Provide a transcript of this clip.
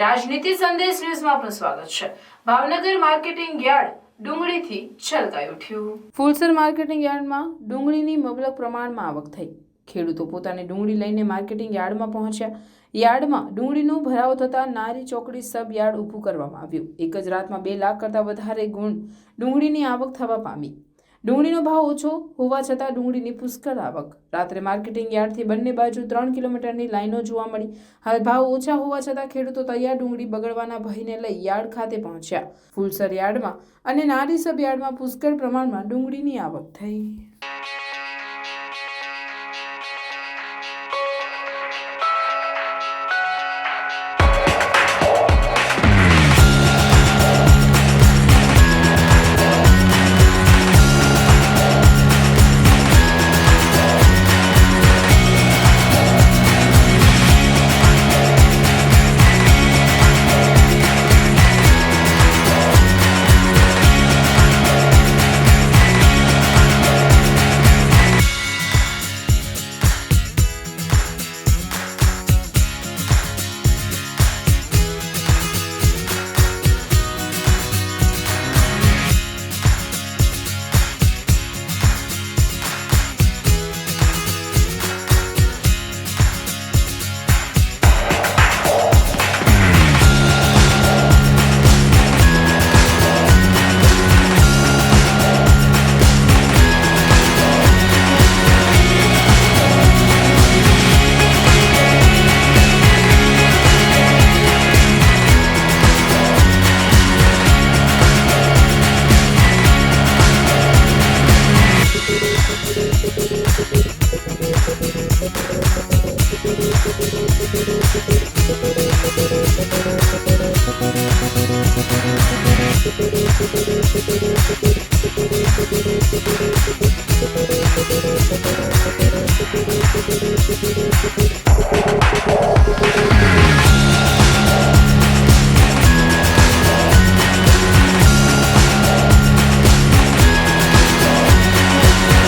રાજનીતિ સંદેશ ન્યૂઝમાં આપનું સ્વાગત છે। ભાવનગર માર્કેટિંગ યાર્ડ ડુંગળીથી છલકાઈ ઉઠ્યું। ફૂલસર માર્કેટિંગ યાર્ડમાં ડુંગળીની મબલક પ્રમાણમાં આવક થઈ। ખેડૂતો પોતાની ડુંગળી લઈને માર્કેટિંગ યાર્ડમાં પહોંચ્યા। યાર્ડમાં ડુંગળીનો ભરાવો થતાં નારી ચોકડી સબ યાર્ડ ઊભું કરવામાં આવ્યું। એક જ રાતમાં 2 લાખ કરતાં વધારે ગુણ ડુંગળીની આવક થવા પામી। ડુંગળીનો ભાવ ઓછો હોવા છતાં ડુંગળીની પુષ્કળ આવક। રાત્રે માર્કેટિંગ યાર્ડથી બંને બાજુ 3 કિલોમીટરની લાઈનો જોવા મળી। હાલ ભાવ ઓછા હોવા છતાં ખેડૂતો તૈયાર ડુંગળી બગડવાના ભયને લઈ યાર્ડ ખાતે પહોંચ્યા। ફૂલસર યાર્ડમાં અને નારી સબ યાર્ડમાં પુષ્કળ પ્રમાણમાં ડુંગળીની આવક થઈ।